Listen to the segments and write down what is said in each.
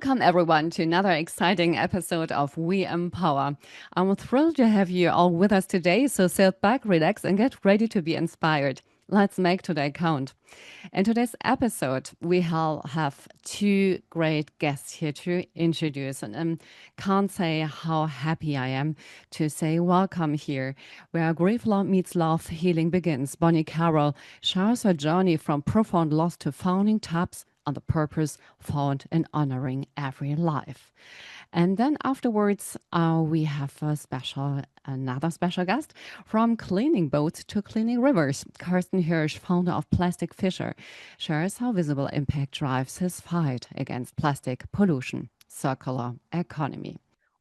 Welcome, everyone, to another exciting episode of We Empower. I'm thrilled to have you all with us today, so sit back, relax, and get ready to be inspired. Let's make today count. In today's episode, we have two great guests here to introduce, and can't say how happy I am to say welcome here, where grief meets love, healing begins. Bonnie Carroll shares her journey from profound loss to founding TAPS on the purpose found in honoring every life. And then afterwards, we have another special guest from cleaning boats to cleaning rivers. Carsten Hirsch, founder of Plastic Fisher, shares how visible impact drives his fight against plastic pollution, circular economy.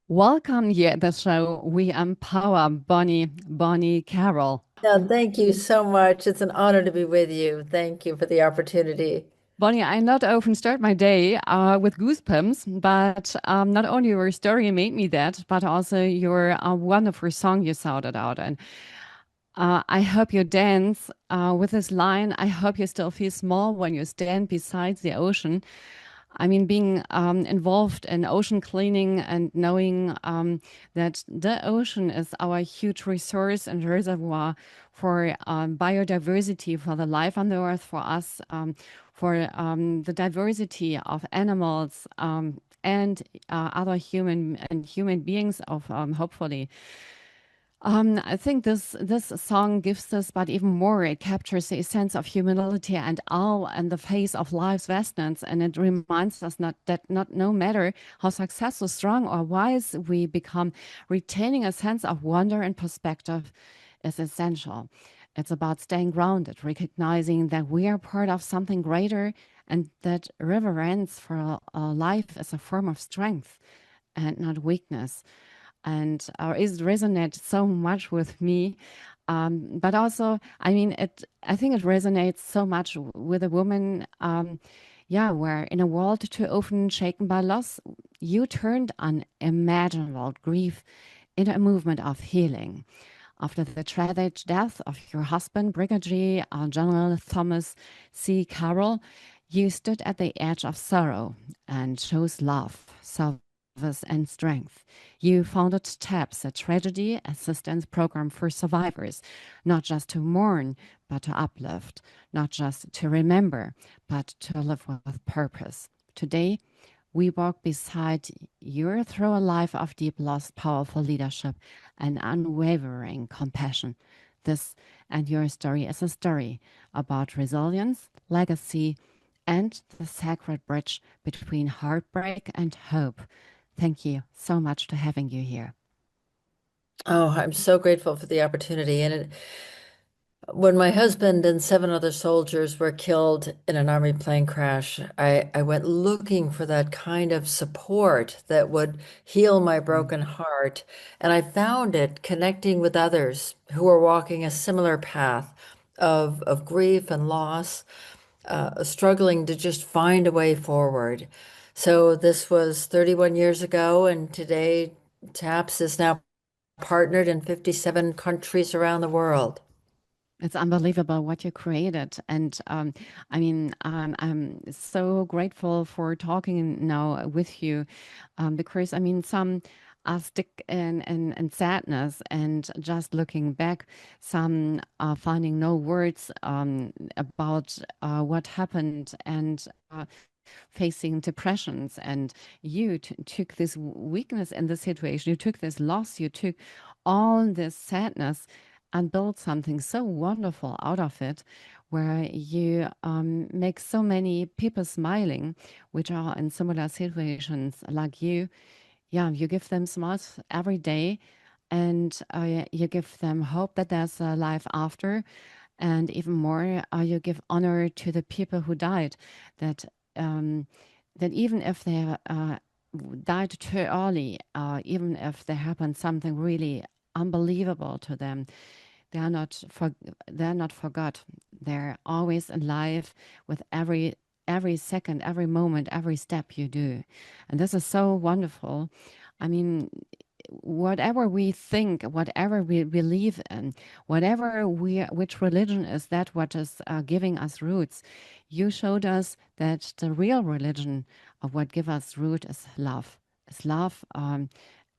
Welcome here at the show. We empower Bonnie Carroll. No, thank you so much. It's an honor to be with you. Thank you for the opportunity. Bonnie, I not often start my day with goosebumps, but not only your story made me that, but also your wonderful song you sounded out. And I hope you dance with this line. I hope you still feel small when you stand beside the ocean. I mean, being involved in ocean cleaning and knowing that the ocean is our huge resource and reservoir for biodiversity, for the life on the earth, for us, for the diversity of animals and other human beings of hopefully. I think this song gives us, but even more, it captures a sense of humility and awe in the face of life's vastness, and it reminds us not no matter how successful, strong, or wise we become, retaining a sense of wonder and perspective is essential. It's about staying grounded, recognizing that we are part of something greater, and that reverence for life is a form of strength and not weakness, and it resonates so much with me. But also, I mean, I think it resonates so much with a woman. Yeah, where in a world too often shaken by loss, you turned unimaginable grief into a movement of healing. After the tragic death of your husband, Brigadier General Thomas C. Carroll, you stood at the edge of sorrow and chose love, service, and strength. You founded TAPS, a tragedy assistance program for survivors, not just to mourn, but to uplift, not just to remember, but to live with purpose. Today, we walk beside you through a life of deep loss, powerful leadership, and unwavering compassion. This and your story is a story about resilience, legacy, and the sacred bridge between heartbreak and hope. Thank you so much for having you here. Oh, I'm so grateful for the opportunity. When my husband and seven other soldiers were killed in an army plane crash, I went looking for that kind of support that would heal my broken heart. And I found it connecting with others who were walking a similar path of grief and loss, struggling to just find a way forward. So this was 31 years ago, and today TAPS is now partnered in 57 countries around the world. It's unbelievable what you created. And I mean, I'm so grateful for talking now with you because I mean, some are stuck in sadness and just looking back, some are finding no words about what happened and facing depressions. And you took this weakness in the situation, you took this loss, you took all this sadness and build something so wonderful out of it, where you make so many people smiling, which are in similar situations like you. Yeah, you give them smiles every day, and you give them hope that there's a life after, and even more, you give honor to the people who died. That um, that even if they died too early, even if there happened something really unbelievable to them, they're not forgot. They're always alive with every second, every moment, every step you do. And this is so wonderful. I mean, whatever we think, whatever we believe in, which religion is that what is giving us roots, you showed us that the real religion of what give us root is love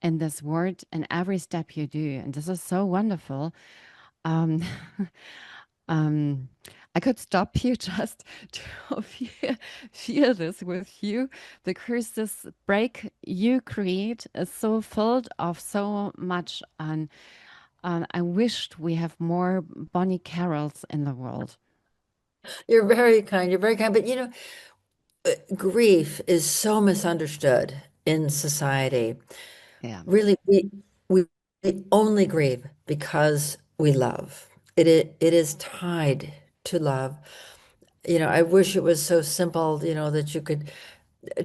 in this word in every step you do. And this is so wonderful. Um, um, I could stop you just to feel this with you because this break you create is so filled of so much. And I wished we have more Bonnie Carrolls in the world. You're very kind. You're very kind. But grief is so misunderstood in society. Yeah. Really, we only grieve because we love. It is tied to love. I wish it was so simple, that you could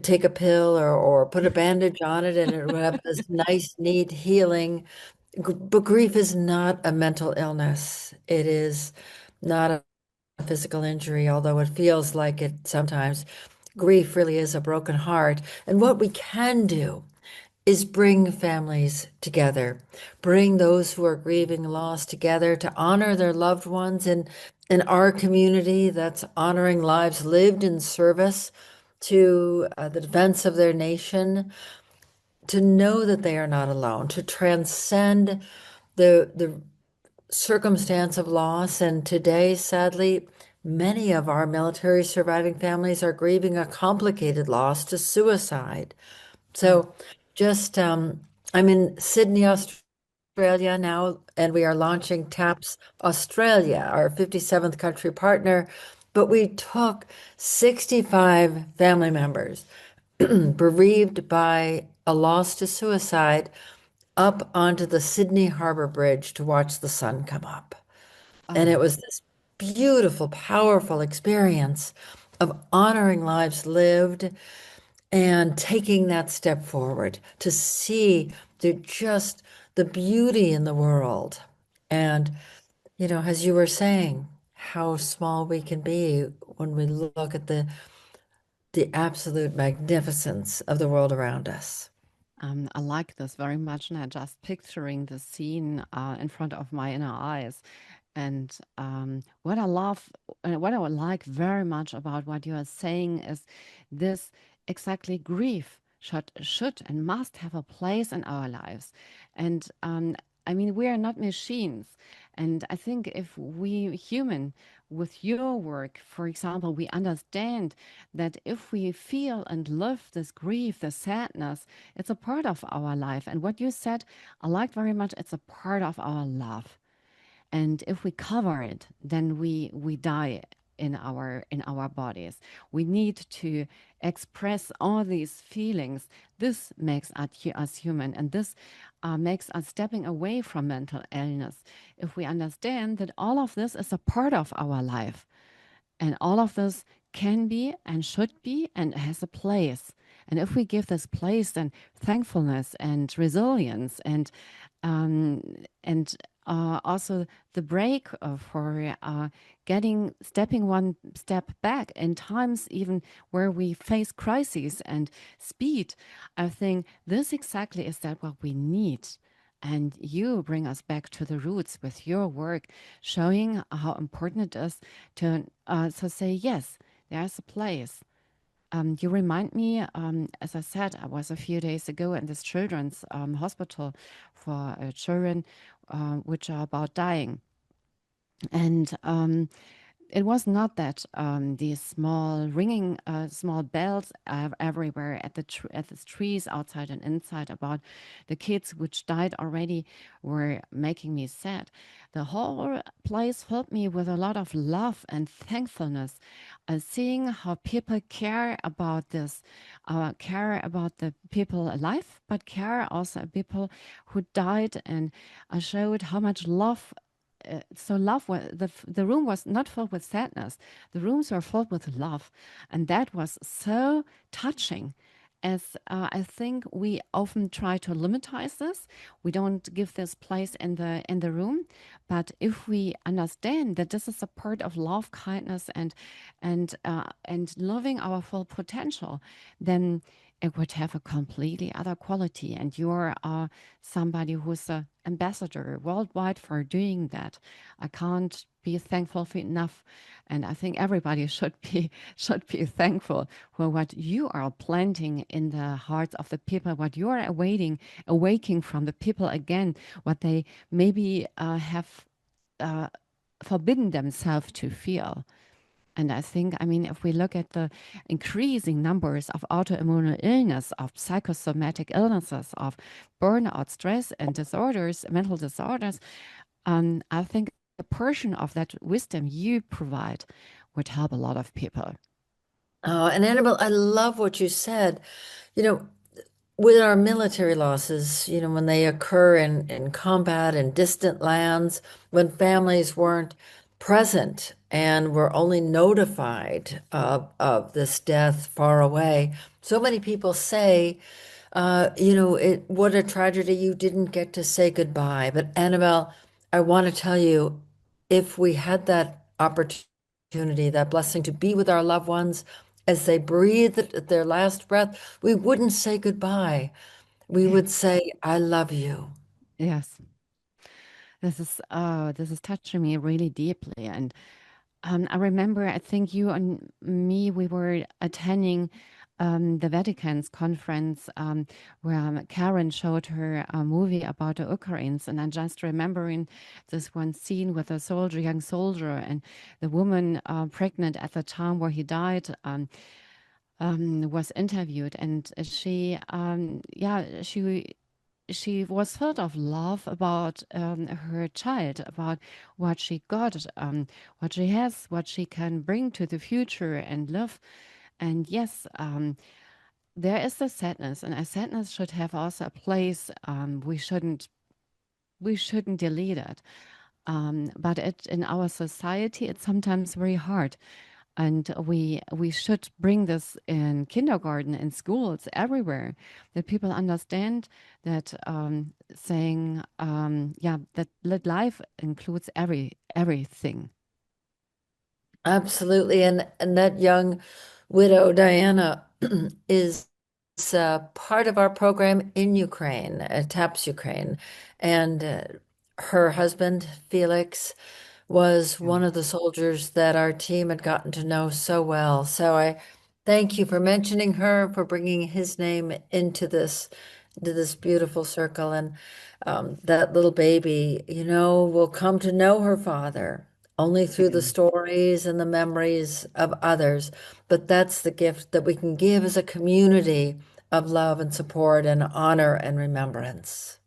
take a pill or put a bandage on it and it would have this nice, neat healing. But grief is not a mental illness. It is not a physical injury, although it feels like it sometimes. Grief really is a broken heart. And what we can do is bring families together, bring those who are grieving loss together to honor their loved ones in our community that's honoring lives lived in service to the defense of their nation, to know that they are not alone, to transcend the circumstance of loss. And today, sadly, many of our military surviving families are grieving a complicated loss to suicide. Mm. So just, I'm in Sydney, Australia now, and we are launching TAPS Australia, our 57th country partner. But we took 65 family members bereaved by a loss to suicide up onto the Sydney Harbour Bridge to watch the sun come up. And it Oh, was this beautiful, powerful experience of honoring lives lived and taking that step forward to see just the beauty in the world. And, as you were saying, how small we can be when we look at the absolute magnificence of the world around us. I like this very much, and I just picturing the scene in front of my inner eyes. And what I love, what I would like very much about what you are saying is this exactly grief should and must have a place in our lives. And I mean, we are not machines. And I think if we human, with your work, for example, we understand that if we feel and live this grief, the sadness, it's a part of our life. And what you said, I liked very much, it's a part of our love. And if we cover it, then we die in our bodies. We need to express all these feelings. This makes us human, and this makes us stepping away from mental illness. If we understand that all of this is a part of our life, and all of this can be and should be and has a place. And if we give this place, then thankfulness and resilience um, and also the break for stepping one step back in times even where we face crises and speed. I think this exactly is that what we need. And you bring us back to the roots with your work, showing how important it is to say, yes, there's a place. You remind me, as I said, I was a few days ago in this children's hospital for children which are about dying. And it was not that these small ringing, small bells are everywhere at at the trees outside and inside about the kids which died already were making me sad. The whole place filled me with a lot of love and thankfulness, seeing how people care about this, care about the people alive, but care also people who died, and showed how much love so love was the room was not filled with sadness, the rooms were filled with love, and that was so touching. As I think we often try to limitize this, we don't give this place in the room. But if we understand that this is a part of love, kindness, and living our full potential, then it would have a completely other quality. And you're somebody who's an ambassador worldwide for doing that. I can't be thankful for enough. And I think everybody should be thankful for what you are planting in the hearts of the people, what you are awaking from the people again, what they maybe have uh, forbidden themselves to feel. And I think, I mean, if we look at the increasing numbers of autoimmune illness, of psychosomatic illnesses, of burnout, stress, and disorders, mental disorders, I think a portion of that wisdom you provide would help a lot of people. Oh, and Annabelle, I love what you said. You know, with our military losses, when they occur in combat in distant lands, when families weren't present and were only notified of this death far away, so many people say, what a tragedy you didn't get to say goodbye. But Annabelle, I want to tell you, if we had that opportunity, that blessing to be with our loved ones as they breathed their last breath, we wouldn't say goodbye. We would say, I love you. Yes, this is touching me really deeply. And I remember, I think you and me, we were attending the Vatican's conference where Karen showed her a movie about the Ukrainians. And I'm just remembering this one scene with a soldier, young soldier, and the woman pregnant at the time where he died. Was interviewed, and she was filled of love about her child, about what she got, what she has, what she can bring to the future and live. And yes, there is the sadness, and a sadness should have also a place. We shouldn't delete it. But in our society, it's sometimes very hard, and we should bring this in kindergarten, in schools, everywhere, that people understand that saying that life includes everything. Absolutely. And that young widow, Diana, is part of our program in Ukraine, TAPS Ukraine. And her husband, Felix, was Yeah. one of the soldiers that our team had gotten to know so well. So I thank you for mentioning her, for bringing his name into this beautiful circle. And that little baby, will come to know her father only through the Yeah. stories and the memories of others. But that's the gift that we can give as a community of love and support and honor and remembrance.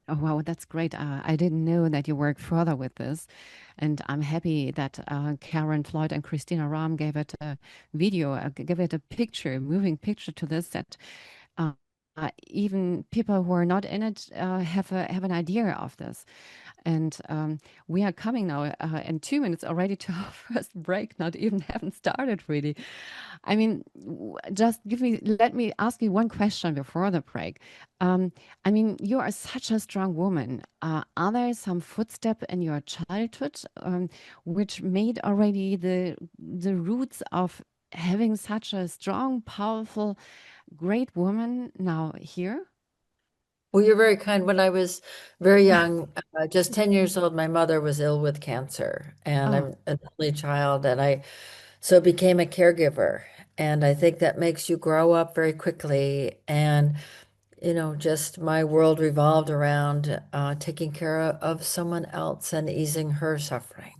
Oh, wow, that's great. I didn't know that you worked further with this. And I'm happy that Karen Floyd and Christina Ram gave it a video, gave it a picture, moving picture to this, that uh, even people who are not in it have an idea of this. And we are coming now in 2 minutes already to our first break, not even haven't started really. I mean, just let me ask you one question before the break. Um, I mean, you are such a strong woman. Are there some footstep in your childhood which made already the roots of having such a strong, powerful, great woman now here? Well, you're very kind. When I was very young, just 10 years old, my mother was ill with cancer, and Oh, I'm an only child, and I so became a caregiver. And I think that makes you grow up very quickly. And, just my world revolved around taking care of someone else and easing her suffering.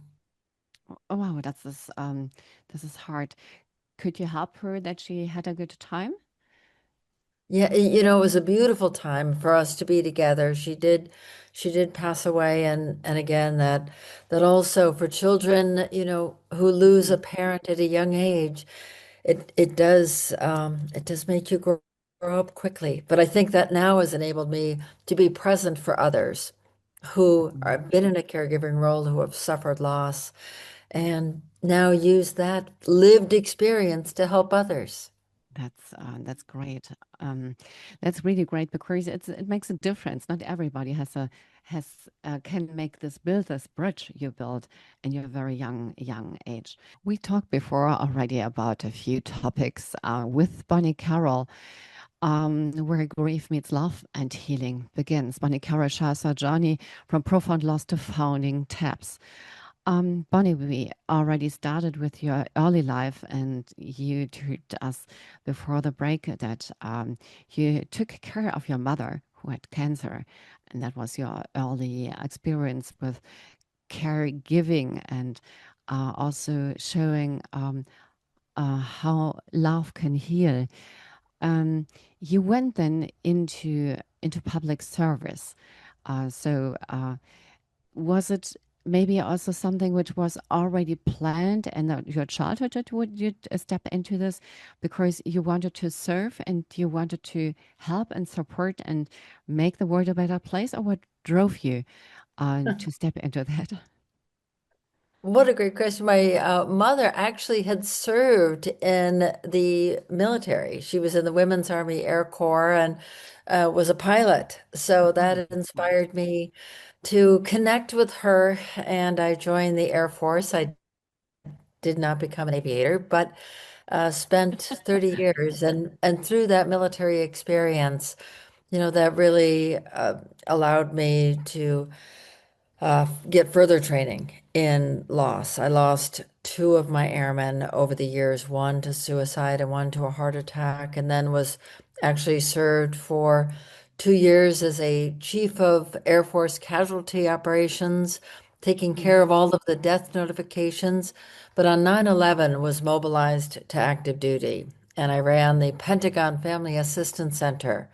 oh wow, this is hard. Could you help her that she had a good time? Yeah, it was a beautiful time for us to be together. She did pass away, and again that also for children, who lose a Mm, parent at a young age, it does make you grow up quickly. But I think that now has enabled me to be present for others who mm. have been in a caregiving role, who have suffered loss, and now use that lived experience to help others. That's great. That's really great because it makes a difference. Not everybody has can make this build this bridge you built in your very young age. We talked before already about a few topics with Bonnie Carroll. where grief meets love and healing begins. Bonnie Carroll shares her journey from profound loss to founding TAPS. Bonnie, we already started with your early life, and you told us before the break that you took care of your mother who had cancer, and that was your early experience with caregiving and also showing how love can heal. Um, you went then into public service. Was it maybe also something which was already planned and that your childhood that would you step into this because you wanted to serve and you wanted to help and support and make the world a better place, or what drove you to step into that? What a great question. My mother actually had served in the military. She was in the Women's Army Air Corps and was a pilot. So Oh, that inspired me to connect with her, and I joined the Air Force. I did not become an aviator, but spent 30 years, and through that military experience, that really allowed me to get further training in loss. I lost two of my airmen over the years, one to suicide and one to a heart attack, and then was actually served for 2 years as a chief of Air Force casualty operations, taking mm, care of all of the death notifications. But on 9/11 was mobilized to active duty, and I ran the Pentagon Family Assistance Center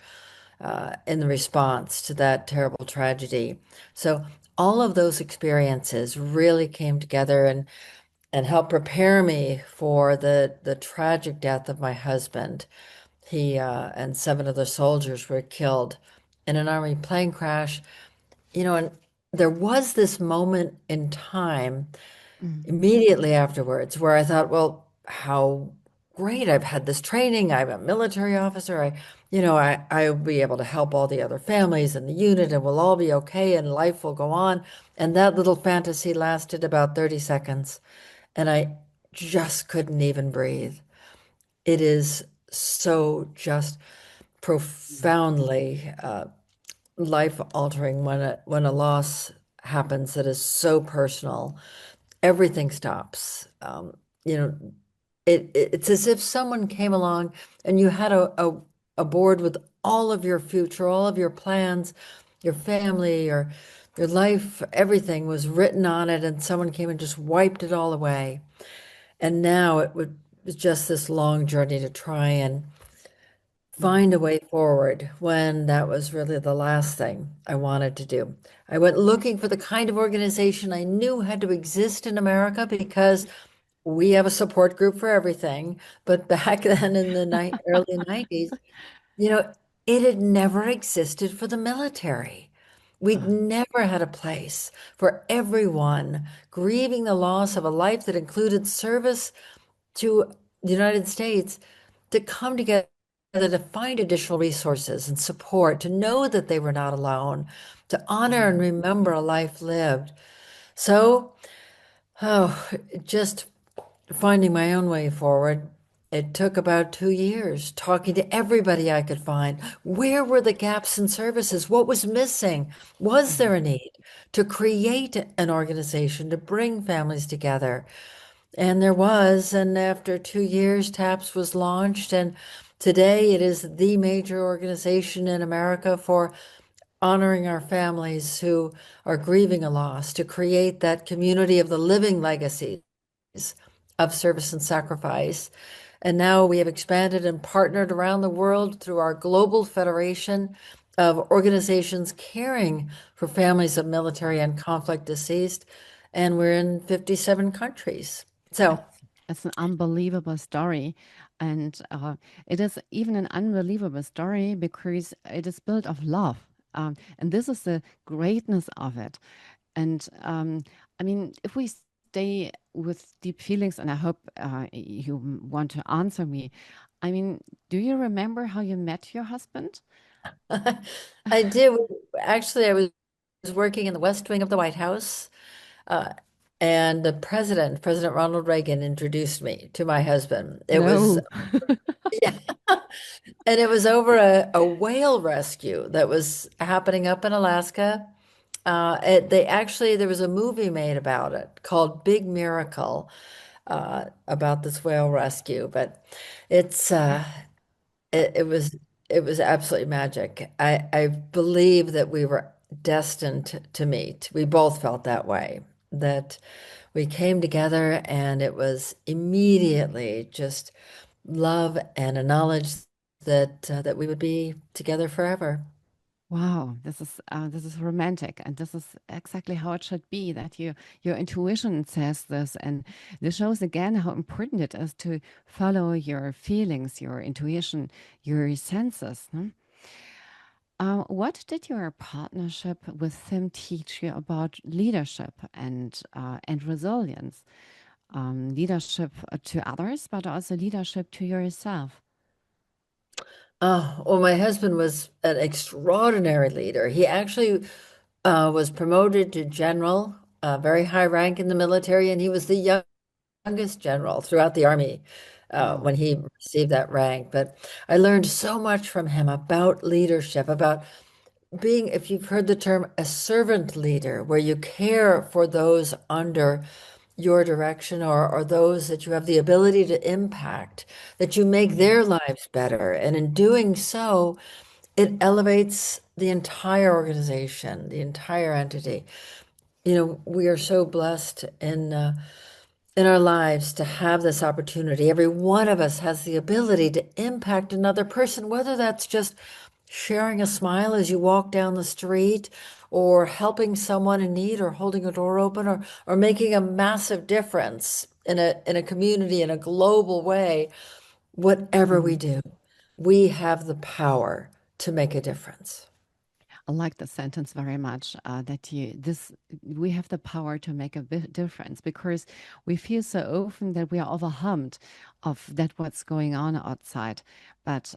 in the response to that terrible tragedy. So all of those experiences really came together and helped prepare me for the tragic death of my husband. He and seven other soldiers were killed in an Army plane crash. And there was this moment in time mm, immediately afterwards where I thought, well, how great. I've had this training. I'm a military officer. I'll be able to help all the other families in the unit and we'll all be okay and life will go on. And that little fantasy lasted about 30 seconds and I just couldn't even breathe. It is so just mm, profoundly life altering when a loss happens that is so personal. Everything stops. You know, it's as if someone came along and you had a board with all of your future, all of your plans, your family, your life, everything was written on it, and someone came and just wiped it all away. And now it's just this long journey to try and mm, find a way forward when that was really the last thing I wanted to do. I went looking for the kind of organization I knew had to exist in America because we have a support group for everything. But back then in the early 90s, you know, it had never existed for the military. We'd uh, never had a place for everyone grieving the loss of a life that included service to the United States to come together to find additional resources and support, to know that they were not alone, to honor and mm, remember a life lived. So, oh, just finding my own way forward. It took about 2 years talking to everybody I could find. Where were the gaps in services? What was missing? Was mm. there a need to create an organization to bring families together? And there was, and after 2 years, TAPS was launched, and today it is the major organization in America for honoring our families who are grieving a loss, to create that community of the living legacies of service and sacrifice. And now we have expanded and partnered around the world through our global federation of organizations caring for families of military and conflict deceased. And we're in 57 countries. So, It's an unbelievable story. And it is even an unbelievable story because it is built of love. And this is the greatness of it. And I mean, if we stay with deep feelings, and I hope you want to answer me, I mean, do you remember how you met your husband? I did. Actually, I was working in the West Wing of the White House, uh, and the President Ronald Reagan, introduced me to my husband. It was No. Yeah. And it was over a whale rescue that was happening up in Alaska. There was a movie made about it called Big Miracle, about this whale rescue. But it's it, it was it was absolutely magic. I believe that we were destined to meet. We both felt that way, that we came together and it was immediately just love and a knowledge that we would be together forever. Wow, this is romantic, and this is exactly how it should be. That your intuition says this, and this shows again how important it is to follow your feelings, your intuition, your senses. No? What did your partnership with him teach you about leadership and resilience? Leadership to others, but also leadership to yourself. Oh, well, my husband was an extraordinary leader. He actually was promoted to general, very high rank in the military, and he was the youngest general throughout the army Wow. when he received that rank. But I learned so much from him about leadership, about being, if you've heard the term, a servant leader, where you care for those under your direction or those that you have the ability to impact, that you make Mm, their lives better. And in doing so, it elevates the entire organization, the entire entity. You know, we are so blessed in our lives to have this opportunity. Every one of us has the ability to impact another person, whether that's just sharing a smile as you walk down the street, or helping someone in need, or holding a door open, or making a massive difference in a community in a global way. Whatever we mm. do, we have the power to make a difference. I like the sentence very much. That you this we have the power to make a big difference because we feel so often that we are overwhelmed of that what's going on outside, but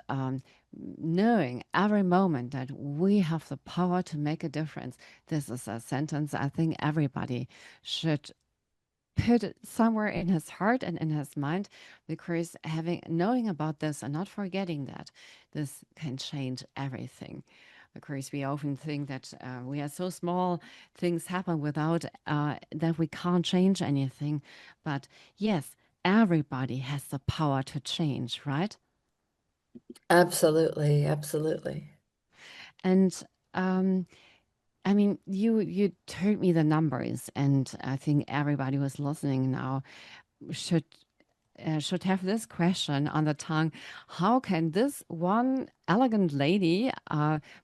knowing every moment that we have the power to make a difference. This is a sentence I think everybody should put it somewhere in his heart and in his mind, because having knowing about this and not forgetting that this can change everything. Because we often think that we are so small, things happen without that we can't change anything. But yes, everybody has the power to change, right? Absolutely, absolutely. And I mean, you told me the numbers, and I think everybody who's listening now should should have this question on the tongue. How can this one elegant lady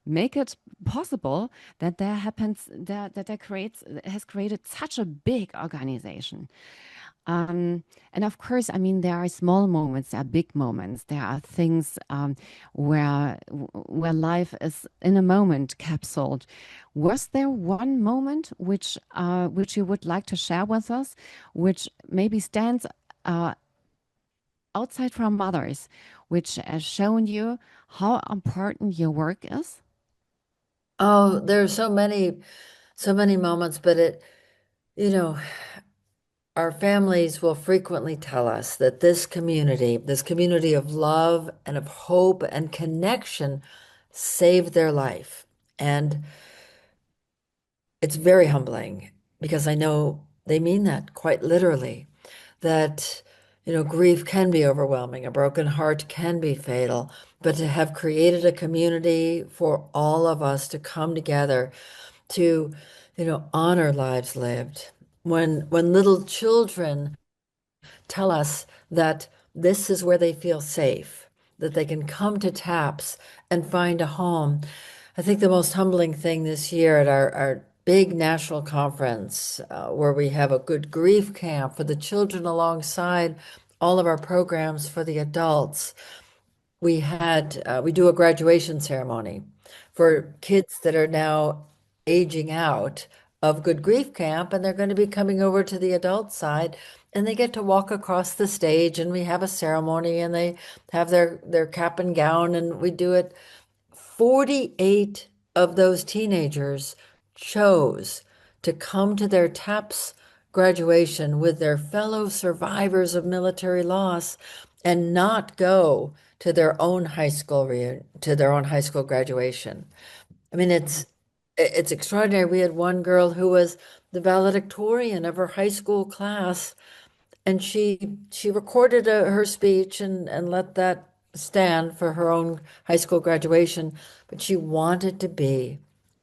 make it possible that there happens that there creates has created such a big organization? Um, and of course, I mean, there are small moments, there are big moments, there are things where life is in a moment capsuled. Was there one moment which you would like to share with us, which maybe stands uh, outside from others, which has shown you how important your work is? Oh, there are so many moments, but you know, our families will frequently tell us that this community of love and of hope and connection saved their life. And it's very humbling because I know they mean that quite literally, that, grief can be overwhelming, a broken heart can be fatal, but to have created a community for all of us to come together to, honor lives lived. When little children tell us that this is where they feel safe, that they can come to TAPS and find a home. I think the most humbling thing this year at our big national conference, where we have a good grief camp for the children alongside all of our programs for the adults, we do a graduation ceremony for kids that are now aging out of Good Grief Camp, and they're going to be coming over to the adult side, and they get to walk across the stage, and we have a ceremony, and they have their cap and gown, and we do it. 48 of those teenagers chose to come to their TAPS graduation with their fellow survivors of military loss. and not go to their own to their own high school graduation. I mean, Wow. it's extraordinary. We had one girl who was the valedictorian of her high school class, and she recorded her speech and let that stand for her own high school graduation, but she wanted to be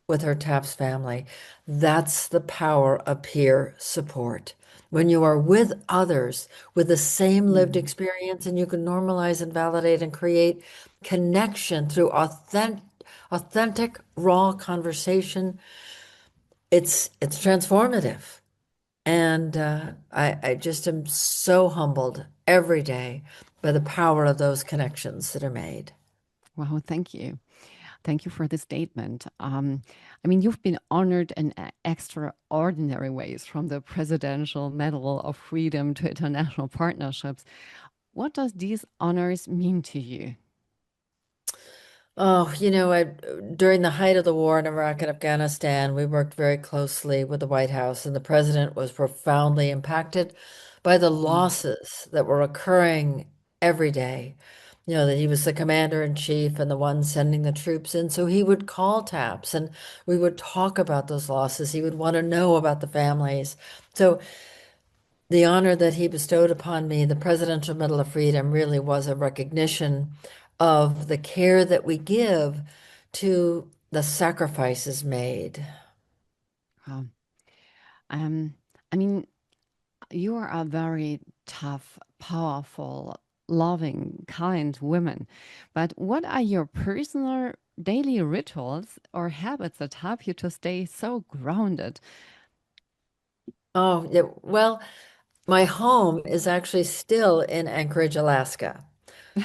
with her TAPS family. That's the power of peer support. When you are with others with the same lived Mm. experience, and you can normalize and validate and create connection through authentic, raw conversation, it's transformative. And I just am so humbled every day by the power of those connections that are made. Wow, thank you. Thank you for the statement. I mean, you've been honored in extraordinary ways, from the Presidential Medal of Freedom to international partnerships. What does these honors mean to you? Oh, during the height of the war in Iraq and Afghanistan, we worked very closely with the White House, and the president was profoundly impacted by the Mm. losses that were occurring every day. That he was the commander in chief and the one sending the troops in. So he would call TAPS and we would talk about those losses. He would want to know about the families. So the honor that he bestowed upon me, the Presidential Medal of Freedom, really was a recognition of the care that we give to the sacrifices made. Wow. Um, I mean, you are a very tough, powerful, loving, kind woman. But what are your personal daily rituals or habits that help you to stay so grounded? Oh, yeah. Well, my home is actually still in Anchorage, Alaska.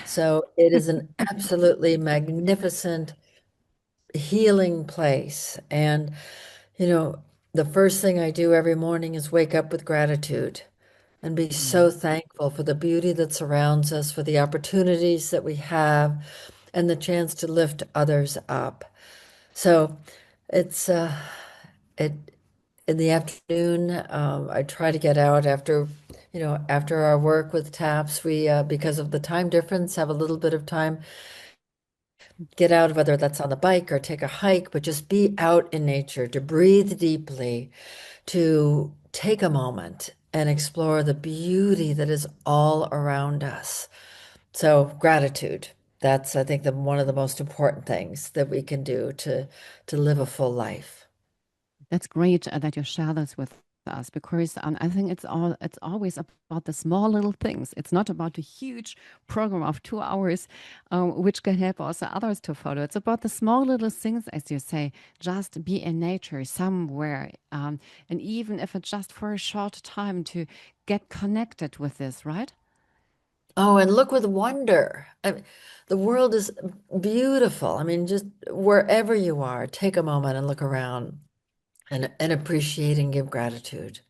So it is an absolutely magnificent healing place. And, you know, the first thing I do every morning is wake up with gratitude and be Mm. so thankful for the beauty that surrounds us, for the opportunities that we have, and the chance to lift others up. So it's it in the afternoon. I try to get out after our work with TAPS. We because of the time difference, have a little bit of time, get out, whether that's on the bike or take a hike, but just be out in nature, to breathe deeply, to take a moment and explore the beauty that is all around us. So gratitude. That's, I think, one of the most important things that we can do to live a full life. That's great that you share this with us, because I think it's always about the small little things. It's not about a huge program of 2 hours, which can help also others to follow. It's about the small little things, as you say. Just be in nature somewhere, and even if it's just for a short time, to get connected with this, right? Oh, and look with wonder. The world is beautiful. I mean, just wherever you are, take a moment and look around and appreciate and give gratitude.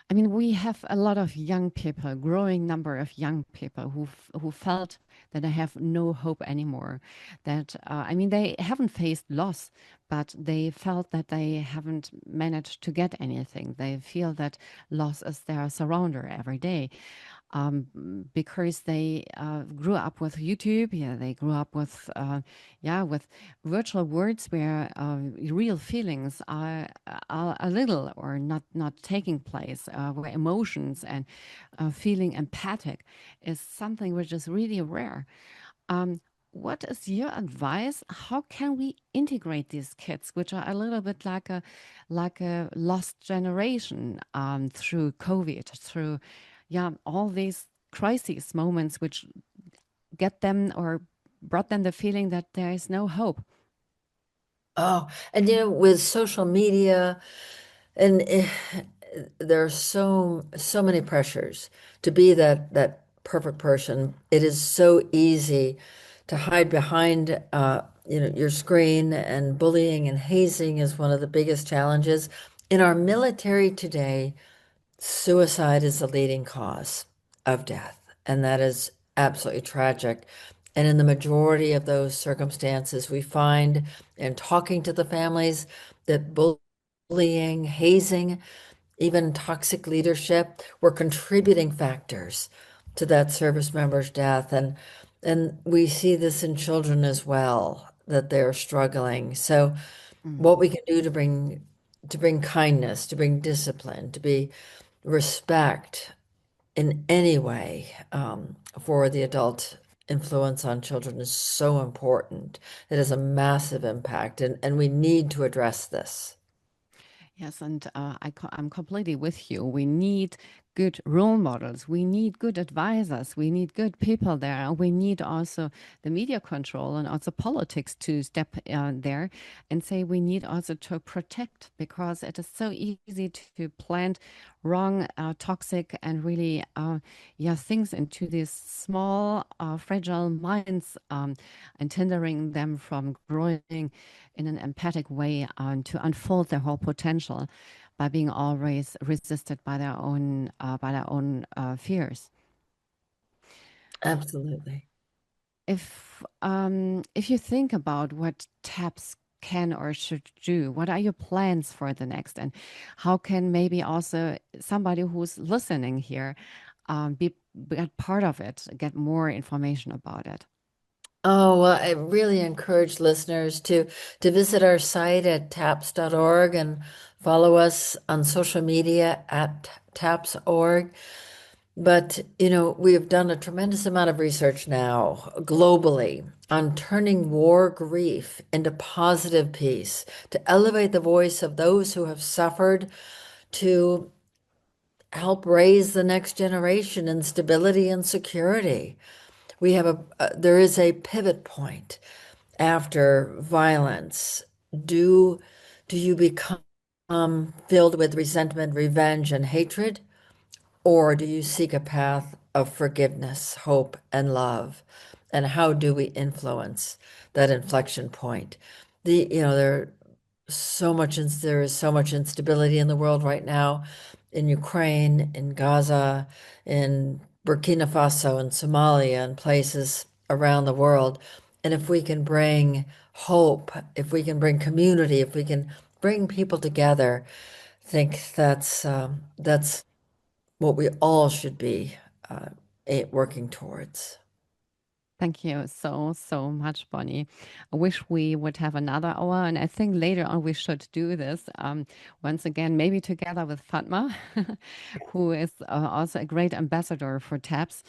I mean, we have a lot of young people, growing number of young people who felt that they have no hope anymore. That I mean, they haven't faced loss, but they felt that they haven't managed to get anything. They feel that loss is their surrounder every day, because they grew up with YouTube. Yeah, they grew up with with virtual words where real feelings are a little or not taking place, where emotions and feeling empathic is something which is really rare. Um, what is your advice? How can we integrate these kids, which are a little bit like a lost generation, through COVID, through all these crises moments, which get them or brought them the feeling that there is no hope? Oh, and with social media and there are so many pressures to be that perfect person. It is so easy to hide behind your screen, and bullying and hazing is one of the biggest challenges. In our military today, suicide is the leading cause of death, and that is absolutely tragic. And in the majority of those circumstances, we find in talking to the families that bullying, hazing, even toxic leadership were contributing factors to that service member's death. And we see this in children as well, that they're struggling. So Mm. what we can do to bring kindness, to bring discipline, to be respect in any way for the adult influence on children is so important. It has a massive impact, and we need to address this. Yes, and I'm completely with you. We need good role models. We need good advisors. We need good people there. And we need also the media control and also politics to step there and say we need also to protect because it is so easy to plant wrong, toxic, and really, yeah, things into these small, fragile minds and hindering them from growing in an empathic way to unfold their whole potential by being always resisted by their own fears. Absolutely. If you think about what TAPS can or should do, what are your plans for the next, and how can maybe also somebody who's listening here get part of it, get more information about it? Oh, well, I really encourage listeners to visit our site at taps.org and follow us on social media at taps.org. But, we have done a tremendous amount of research now globally on turning war grief into positive peace, to elevate the voice of those who have suffered, to help raise the next generation in stability and security. There is a pivot point after violence. Do do you become filled with resentment, revenge, and hatred? Or do you seek a path of forgiveness, hope, and love? And how do we influence that inflection point? There is so much instability in the world right now, in Ukraine, in Gaza, in Burkina Faso, and Somalia, and places around the world. And if we can bring hope, if we can bring community, if we can bring people together, I think that's what we all should be uh, working towards. Thank you so, so much, Bonnie. I wish we would have another hour, and I think later on we should do this once again, maybe together with Fatma, who is also a great ambassador for TAPS.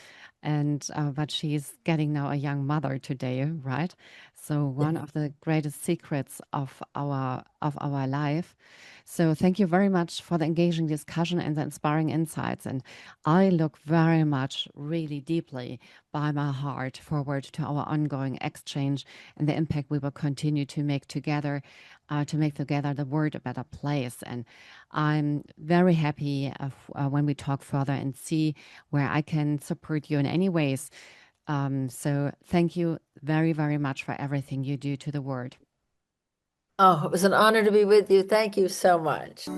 And but she's getting now a young mother today, right? So one of the greatest secrets of our life. So thank you very much for the engaging discussion and the inspiring insights. And I look very much, really deeply by my heart forward to our ongoing exchange and the impact we will continue to make together the world a better place. And I'm very happy when we talk further and see where I can support you in any ways. So thank you very, very much for everything you do to the world. Oh, it was an honor to be with you. Thank you so much.